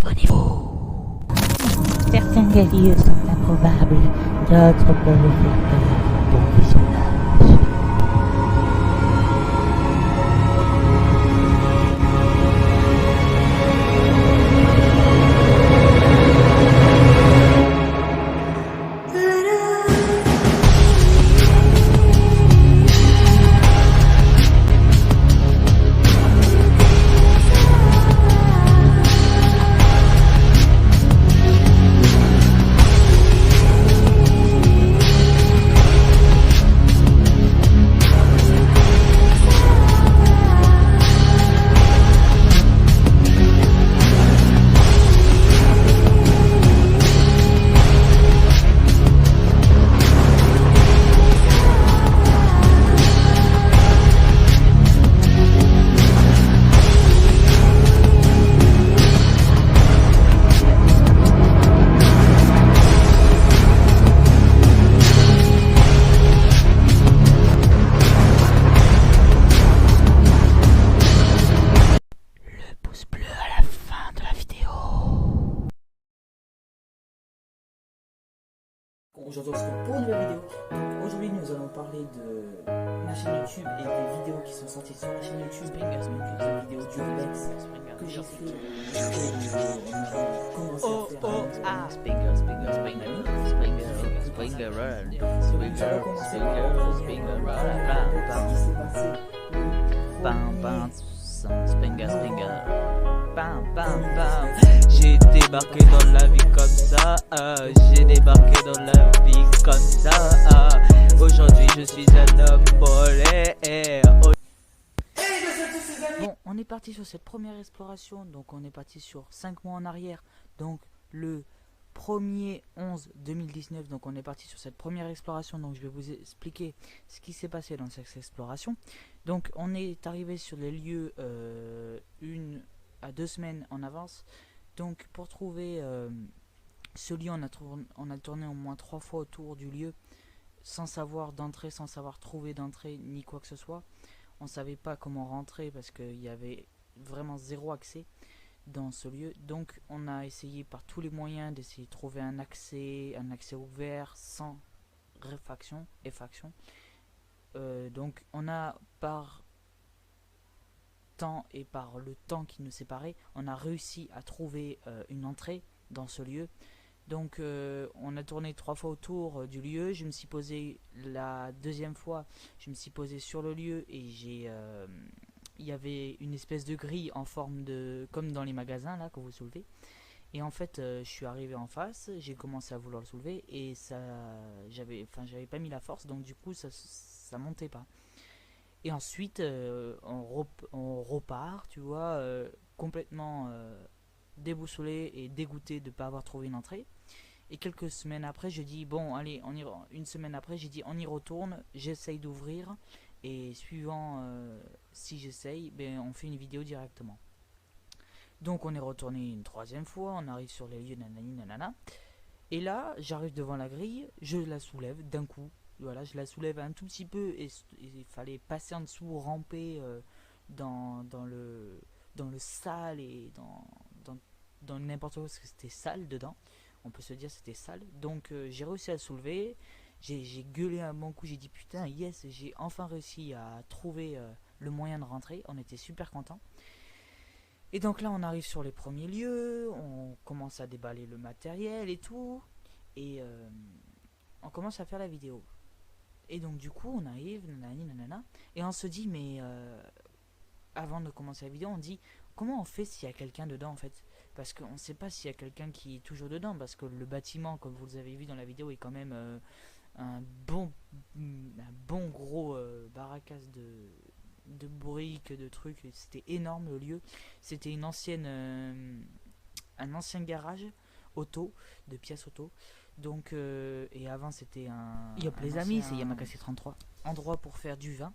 abonnez-vous. Certains lieux sont improbables, d'autres peuvent faire peur. Bon visionnage. Pouce bleu à la fin de la vidéo. Aujourd'hui, on se retrouve pour une nouvelle vidéo. Donc aujourd'hui, nous allons parler de ma chaîne YouTube et des vidéos qui sont sorties sur la chaîne YouTube. Donc des vidéos d'urbex que j'ai fait. On a commencé à faire. Springer, Springer, Springer, Springer, Springer, Run, Springer, Springer, Springer, Run, Ce qui s'est passé. Bam, bam, Springer, Springer, bam, bam, bam. J'ai débarqué dans la vie comme ça, j'ai débarqué dans la vie comme ça. Aujourd'hui, je suis un homme polaire. Bon, on est parti sur cette première exploration, donc on est parti sur 5 mois en arrière, donc le 1er 11 2019, donc on est parti sur cette première exploration, donc je vais vous expliquer ce qui s'est passé dans cette exploration. Donc on est arrivé sur les lieux 1 à 2 semaines en avance, donc pour trouver ce lieu on a tourné au moins 3 fois autour du lieu, sans savoir d'entrée, sans savoir trouver d'entrée ni quoi que ce soit. On savait pas comment rentrer parce qu'il y avait vraiment zéro accès dans ce lieu. Donc on a essayé par tous les moyens d'essayer de trouver un accès ouvert sans effraction. Donc on a par temps et par le temps qui nous séparait, on a réussi à trouver une entrée dans ce lieu. Donc on a tourné 3 fois autour du lieu. Je me suis posé la deuxième fois, je me suis posé sur le lieu et il y avait une espèce de grille en forme de, comme dans les magasins là que vous soulevez. Et en fait je suis arrivé en face, j'ai commencé à vouloir le soulever et ça, j'avais pas mis la force, donc du coup ça montait pas. Et ensuite on repart, tu vois, complètement déboussolé et dégoûté de ne pas avoir trouvé une entrée. Et quelques semaines après, je dis bon, allez, une semaine après, j'ai dit on y retourne, j'essaye d'ouvrir et suivant si j'essaye, ben on fait une vidéo directement. Donc on est retourné une 3e fois, on arrive sur les lieux, nanani nanana. Et là, j'arrive devant la grille, je la soulève d'un coup. Voilà, je la soulève un tout petit peu et il fallait passer en dessous, ramper dans le sale et dans n'importe quoi parce que c'était sale dedans. On peut se dire c'était sale. Donc j'ai réussi à le soulever. J'ai gueulé un bon coup. J'ai dit putain yes, j'ai enfin réussi à trouver le moyen de rentrer. On était super contents. Et donc là on arrive sur les premiers lieux. On commence à déballer le matériel et tout. Et on commence à faire la vidéo. Et donc du coup on arrive, nanani nanana. Et on se dit mais avant de commencer la vidéo on dit comment on fait s'il y a quelqu'un dedans en fait, parce qu'on ne sait pas s'il y a quelqu'un qui est toujours dedans, parce que le bâtiment comme vous avez vu dans la vidéo est quand même un bon gros barracas de briques, de trucs. C'était énorme le lieu, c'était une ancienne un ancien garage auto, de pièces auto. Donc et avant c'était un Yop les amis, c'est Yamakasi 33, endroit pour faire du vin.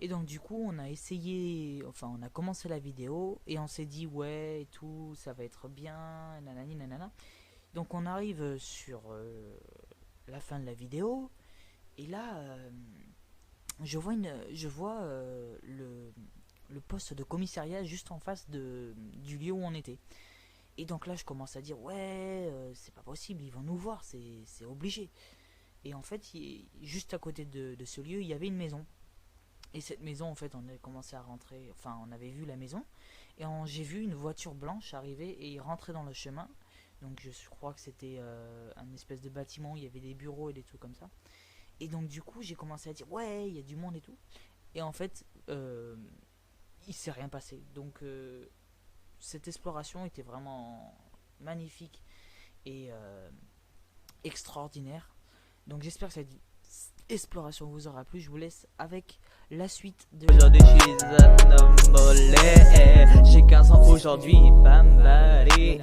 Et donc du coup on a essayé, enfin on a commencé la vidéo et on s'est dit ouais et tout, ça va être bien, nanani nanana. Donc on arrive sur la fin de la vidéo et là je vois le poste de commissariat juste en face du lieu où on était. Et donc là je commence à dire ouais c'est pas possible, ils vont nous voir, c'est obligé. Et en fait juste à côté de ce lieu il y avait une maison. Et cette maison en fait on a commencé à rentrer, enfin on avait vu la maison. Et j'ai vu une voiture blanche arriver et rentrer dans le chemin. Donc je crois que c'était un espèce de bâtiment où il y avait des bureaux et des trucs comme ça. Et donc du coup j'ai commencé à dire ouais il y a du monde et tout. Et en fait il s'est rien passé. Donc cette exploration était vraiment magnifique et extraordinaire. Donc j'espère que cette exploration vous aura plu. Je vous laisse avec la suite de... Aujourd'hui je suis un homme mollet. J'ai 15 ans aujourd'hui, Bambali.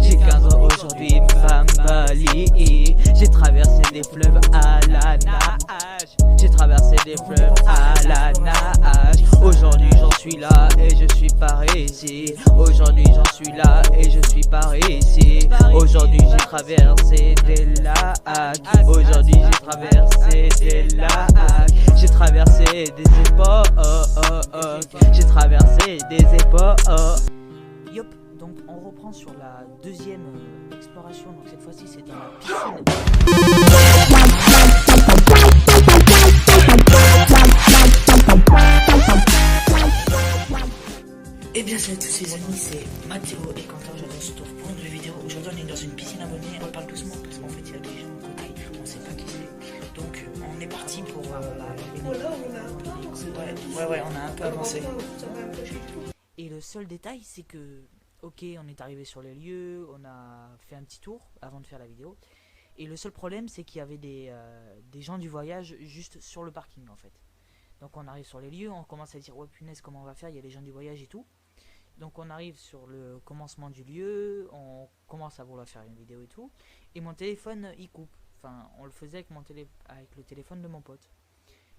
J'ai 15 ans aujourd'hui, Bambali. J'ai traversé des fleuves à la nage. J'ai traversé des fleuves à la nage. Aujourd'hui j'en suis là et je suis par ici. Aujourd'hui j'en suis là et je suis par ici. Aujourd'hui j'ai traversé des lacs. Aujourd'hui j'ai traversé des lacs. J'ai traversé des époques. J'ai traversé des époques. Yop, donc on reprend sur la deuxième exploration. Donc cette fois-ci c'est dans la piscine. Et bien salut à tous les amis, c'est Mathéo et Quentin. Aujourd'hui on se retrouve pour une nouvelle vidéo. Aujourd'hui on est dans une piscine abonnée. On parle doucement parce qu'en fait il y a des gens à côté, on sait pas qui c'est. Donc on est parti pour ouais, on a un peu avancé. Et le seul détail c'est que ok on est arrivé sur les lieux, on a fait un petit tour avant de faire la vidéo. Et le seul problème c'est qu'il y avait des gens du voyage juste sur le parking en fait. Donc on arrive sur les lieux, on commence à dire ouais punaise comment on va faire, il y a les gens du voyage et tout. Donc on arrive sur le commencement du lieu, on commence à vouloir faire une vidéo et tout. Et mon téléphone il coupe. Enfin on le faisait avec le téléphone de mon pote.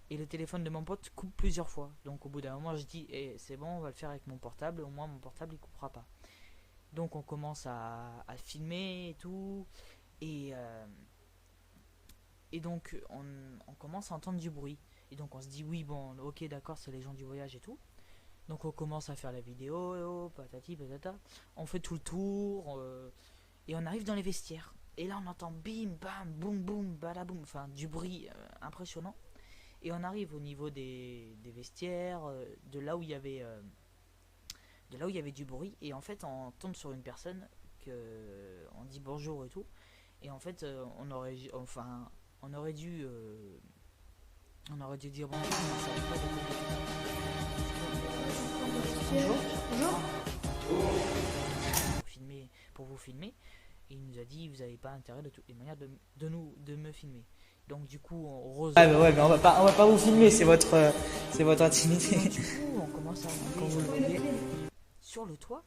Et le téléphone de mon pote coupe plusieurs fois. Donc au bout d'un moment je dis c'est bon on va le faire avec mon portable, au moins mon portable il coupera pas. Donc on commence à filmer et tout. Et donc on commence à entendre du bruit. Et donc on se dit oui bon ok d'accord c'est les gens du voyage et tout. Donc on commence à faire la vidéo, patati patata. On fait tout le tour et on arrive dans les vestiaires. Et là on entend bim bam boum boum badaboum, enfin du bruit impressionnant. Et on arrive au niveau des vestiaires, de là où il y avait du bruit. Et en fait on tombe sur une personne que on dit bonjour et tout. Et en fait on aurait dû dire bonjour. Pour vous filmer. Et il nous a dit vous n'avez pas intérêt de toutes les manières de me filmer. Donc du coup on ouais mais on va pas vous filmer, c'est votre intimité. Donc, du coup on commence à monter, comme vous le voyez, sur le toit.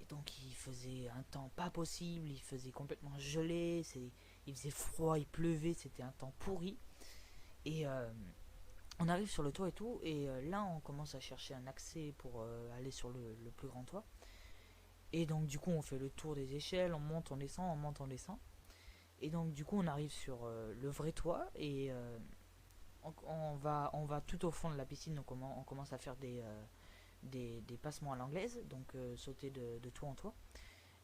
Et donc il faisait un temps pas possible, il faisait complètement gelé, il faisait froid, il pleuvait, c'était un temps pourri. Et on arrive sur le toit et tout, et là on commence à chercher un accès pour aller sur le plus grand toit. Et donc du coup on fait le tour des échelles, on monte, on descend, on monte, on descend. Et donc du coup on arrive sur le vrai toit et on va tout au fond de la piscine. Donc on commence à faire des passements à l'anglaise, donc sauter de toit en toit.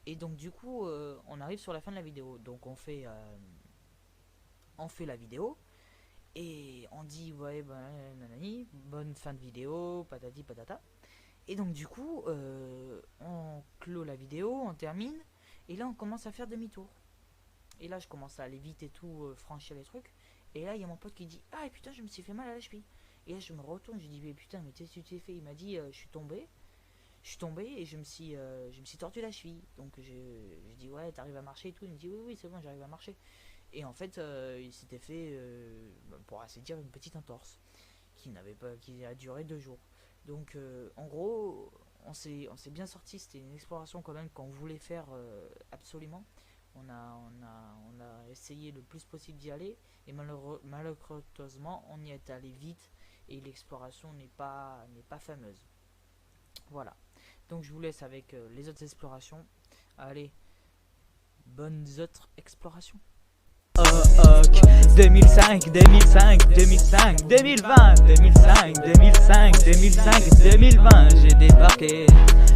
Et donc du coup on arrive sur la fin de la vidéo. Donc on fait la vidéo. Et on dit ouais nanani, bonne fin de vidéo, patati patata. Et donc du coup on clôt la vidéo, on termine. Et là on commence à faire demi-tour. Et là je commence à aller vite et tout, franchir les trucs. Et là il y a mon pote qui dit ah putain je me suis fait mal à la cheville. Et là je me retourne, je dis mais putain mais qu'est-ce que tu t'es fait? Il m'a dit je suis tombé et je me suis tordu la cheville. Donc je dis ouais t'arrives à marcher et tout. Il me dit oui c'est bon j'arrive à marcher. Et en fait il s'était fait pour ainsi dire une petite entorse qui a duré 2 jours. Donc en gros on s'est bien sorti. C'était une exploration quand même qu'on voulait faire absolument. On a essayé le plus possible d'y aller et malheureusement on y est allé vite et l'exploration n'est pas fameuse. Voilà, donc je vous laisse avec les autres explorations. Allez, bonnes autres explorations. 2005, 2005, 2005, 2020, 2005, 2005, 2005, 2020, j'ai débarqué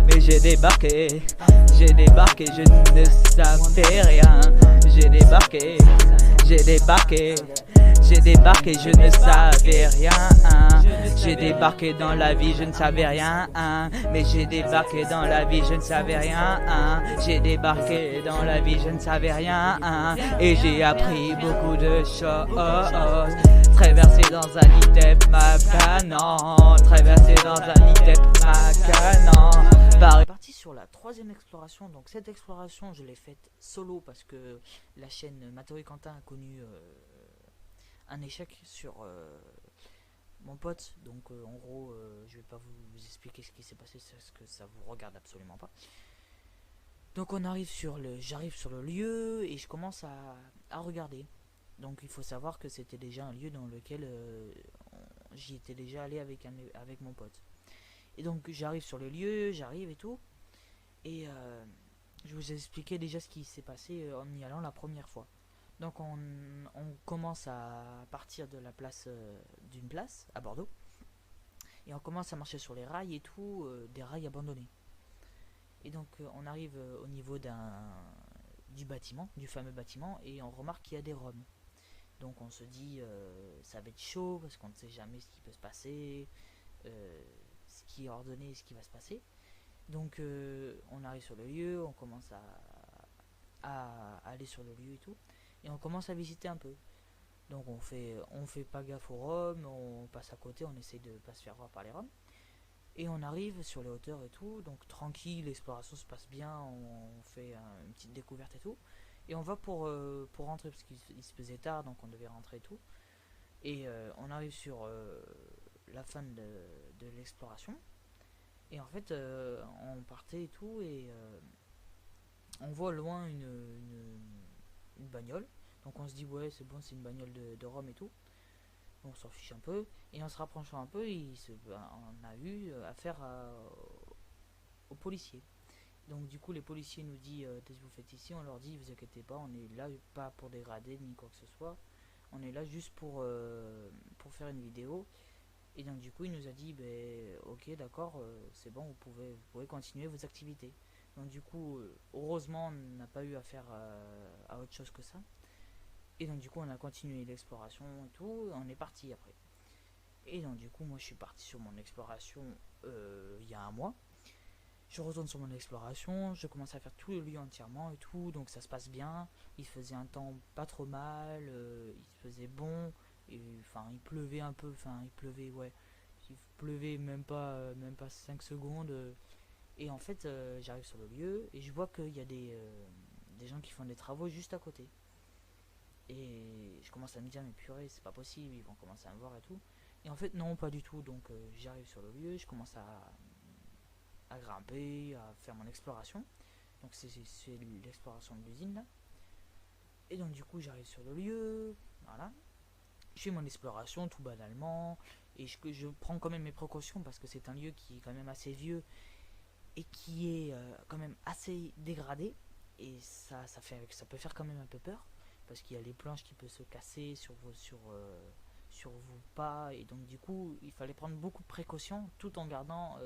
mais j'ai débarqué, je ne savais rien. J'ai débarqué, j'ai débarqué, je ne savais rien. J'ai débarqué dans la vie, je ne savais rien. Mais j'ai débarqué dans la vie, je ne savais rien. J'ai débarqué dans la vie, je ne savais rien. Et j'ai appris beaucoup de choses. Traversé dans un ITEP Macanan, traversé dans un ITEP Macanan. Parti sur la troisième exploration. Donc cette exploration, je l'ai faite solo parce que la chaîne Mathéo et Quentin a connu un échec sur mon pote. Donc en gros, je vais pas vous expliquer ce qui s'est passé parce que ça vous regarde absolument pas. Donc j'arrive sur le lieu et je commence à regarder. Donc il faut savoir que c'était déjà un lieu dans lequel j'y étais déjà allé avec mon pote. Et donc j'arrive sur le lieu, j'arrive et tout. Et je vous ai expliqué déjà ce qui s'est passé en y allant la première fois. Donc on commence à partir de la place d'une place à Bordeaux. Et on commence à marcher sur les rails et tout, des rails abandonnés. Et donc on arrive au niveau du bâtiment, du fameux bâtiment, et on remarque qu'il y a des Roms. Donc on se dit ça va être chaud parce qu'on ne sait jamais ce qui peut se passer, ce qui est ordonné, ce qui va se passer. Donc on arrive sur le lieu, on commence à aller sur le lieu et tout, et on commence à visiter un peu. Donc on fait pas gaffe aux Roms, on passe à côté, on essaie de pas se faire voir par les Roms. Et on arrive sur les hauteurs et tout, donc tranquille, l'exploration se passe bien, on fait une petite découverte et tout. Et on va pour rentrer parce qu'il se faisait tard, donc on devait rentrer et tout. Et on arrive sur la fin de l'exploration. Et en fait, on partait et tout, et on voit loin une bagnole. Donc on se dit ouais c'est bon, c'est une bagnole de Rome et tout. On s'en fiche un peu, et en se rapprochant un peu, on a eu affaire aux policiers. Donc du coup les policiers nous disent qu'est-ce que vous faites ici. On leur dit vous inquiétez pas, on est là pas pour dégrader ni quoi que ce soit, on est là juste pour faire une vidéo. Et donc du coup il nous a dit ok d'accord, c'est bon, vous pouvez continuer vos activités. Donc du coup heureusement on n'a pas eu affaire à autre chose que ça. Et donc du coup on a continué l'exploration et tout, on est parti après. Et donc du coup moi je suis parti sur mon exploration il y a un mois. Je retourne sur mon exploration, je commence à faire tout le lieu entièrement et tout, donc ça se passe bien. Il faisait un temps pas trop mal, il faisait bon, enfin il pleuvait un peu, il pleuvait même pas 5 secondes. Et en fait j'arrive sur le lieu et je vois qu'il y a des gens qui font des travaux juste à côté. Et je commence à me dire mais purée c'est pas possible, ils vont commencer à me voir et tout. Et en fait non pas du tout, donc j'arrive sur le lieu, je commence à grimper, à faire mon exploration. Donc c'est l'exploration de l'usine là. Et donc du coup j'arrive sur le lieu, voilà. Je fais mon exploration tout banalement, et je prends quand même mes précautions parce que c'est un lieu qui est quand même assez vieux et qui est quand même assez dégradé. Et ça peut faire quand même un peu peur. Parce qu'il y a les planches qui peuvent se casser sur vos pas, et donc du coup il fallait prendre beaucoup de précautions tout en gardant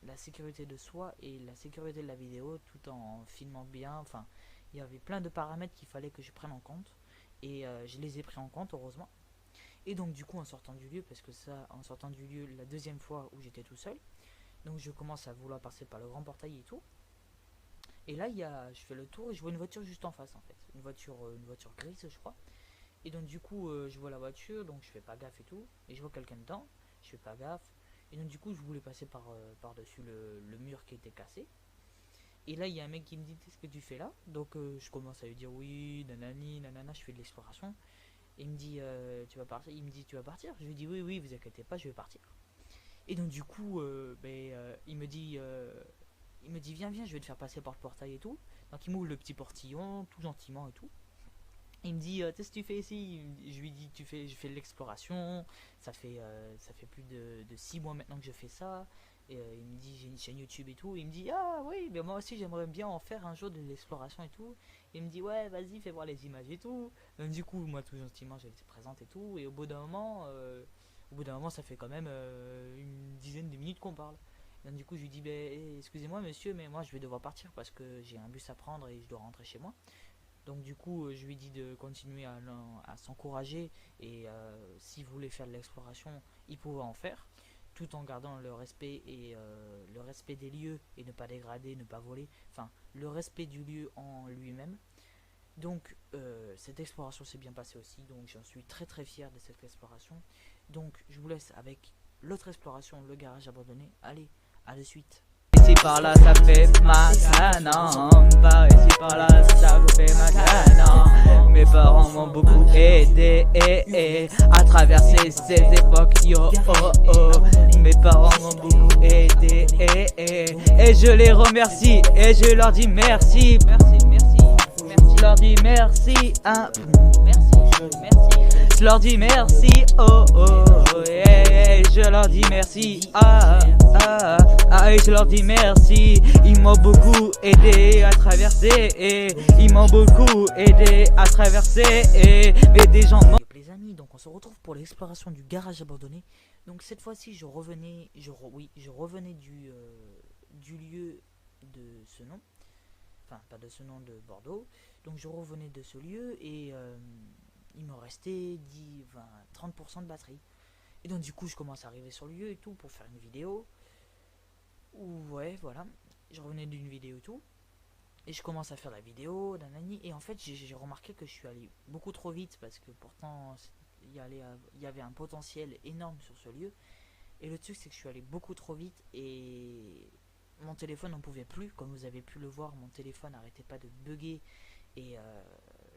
la sécurité de soi et la sécurité de la vidéo, tout en filmant bien. Enfin il y avait plein de paramètres qu'il fallait que je prenne en compte, et je les ai pris en compte heureusement. Et donc du coup en sortant du lieu, parce que en sortant du lieu la deuxième fois où j'étais tout seul, donc je commence à vouloir passer par le grand portail et tout. Et là, je fais le tour et je vois une voiture juste en face en fait. Une voiture grise je crois. Et donc du coup, je vois la voiture, donc je fais pas gaffe et tout. Et je vois quelqu'un dedans, je fais pas gaffe. Et donc du coup, je voulais passer par-dessus le mur qui était cassé. Et là, il y a un mec qui me dit qu'est-ce que tu fais là. Donc je commence à lui dire oui, nanani, nanana, je fais de l'exploration. Et il me dit tu vas partir. Il me dit tu vas partir. Je lui dis oui, vous inquiétez pas, je vais partir. Et donc du coup, il me dit viens, je vais te faire passer par le portail et tout. Donc il m'ouvre le petit portillon tout gentiment et tout. Il me dit qu'est-ce que tu fais ici. Je lui dis je fais de l'exploration. Ça fait plus de 6 mois maintenant que je fais ça. Et il me dit j'ai une chaîne YouTube et tout. Il me dit ah oui, mais moi aussi j'aimerais bien en faire un jour de l'exploration et tout. Il me dit ouais vas-y fais voir les images et tout. Donc du coup moi tout gentiment j'ai été présente et tout. Et au bout d'un moment ça fait quand même une dizaine de minutes qu'on parle. Donc, du coup, je lui dis, ben, excusez-moi monsieur, mais moi je vais devoir partir parce que j'ai un bus à prendre et je dois rentrer chez moi. Donc du coup, je lui dis de continuer à s'encourager et s'il voulait faire de l'exploration, il pouvait en faire, tout en gardant le respect et le respect des lieux et ne pas dégrader, ne pas voler, enfin le respect du lieu en lui-même. Donc cette exploration s'est bien passée aussi, donc j'en suis très très fier de cette exploration. Donc je vous laisse avec l'autre exploration, le garage abandonné. Allez, à de suite. Ici par là ça fait maintenant, par ici par là ça fait maintenant. Mes parents m'ont beaucoup aidé à traverser ces époques, yo oh oh. Mes parents m'ont beaucoup aidé et je les remercie et je leur dis merci. Je leur dis merci, hein. Je leur dis merci, oh oh, yeah. Je leur dis merci, je leur dis merci. Ils m'ont beaucoup aidé à traverser, ils m'ont beaucoup aidé à traverser, mais des gens Les amis, donc on se retrouve pour l'exploration du garage abandonné. Donc cette fois-ci, je revenais du lieu de ce nom, enfin pas de ce nom, de Bordeaux. Donc je revenais de ce lieu et il me restait 30% de batterie. Et donc du coup je commence à arriver sur le lieu et tout pour faire une vidéo. Ouais, voilà, je revenais d'une vidéo et tout. Et je commence à faire la vidéo, nanani, et en fait j'ai remarqué que je suis allé beaucoup trop vite parce que pourtant il y avait un potentiel énorme sur ce lieu. Et le truc c'est que je suis allé beaucoup trop vite et mon téléphone n'en pouvait plus. Comme vous avez pu le voir, mon téléphone n'arrêtait pas de bugger et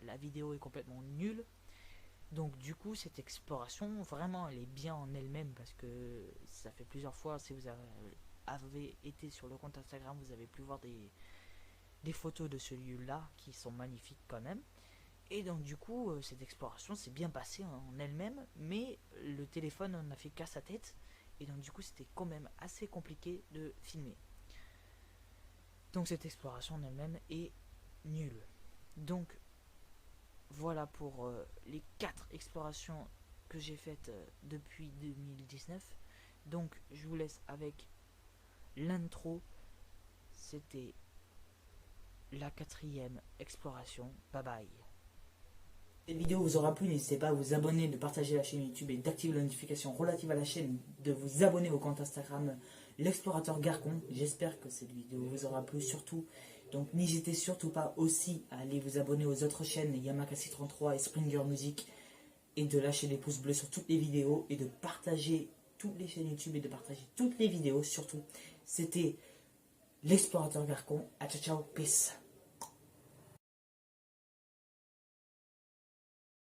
la vidéo est complètement nulle. Donc du coup cette exploration vraiment elle est bien en elle-même parce que ça fait plusieurs fois, si vous avez été sur le compte Instagram, vous avez pu voir des photos de ce lieu là qui sont magnifiques quand même. Et donc du coup cette exploration s'est bien passée en elle-même, mais le téléphone n'a fait qu'à sa tête et donc du coup c'était quand même assez compliqué de filmer. Donc cette exploration en elle-même est nulle. Donc voilà pour les 4 explorations que j'ai faites depuis 2019. Donc je vous laisse avec l'intro. C'était la 4e exploration. Bye bye. Cette vidéo vous aura plu, n'hésitez pas à vous abonner, de partager la chaîne YouTube et d'activer la notification relative à la chaîne, de vous abonner au compte Instagram L'Explorateur Garcon. J'espère que cette vidéo vous aura plu surtout. Donc n'hésitez surtout pas aussi à aller vous abonner aux autres chaînes Yamakasi33 et Springer Music et de lâcher des pouces bleus sur toutes les vidéos et de partager toutes les chaînes YouTube et de partager toutes les vidéos surtout. C'était L'Explorateur Garcon. À ciao ciao, peace.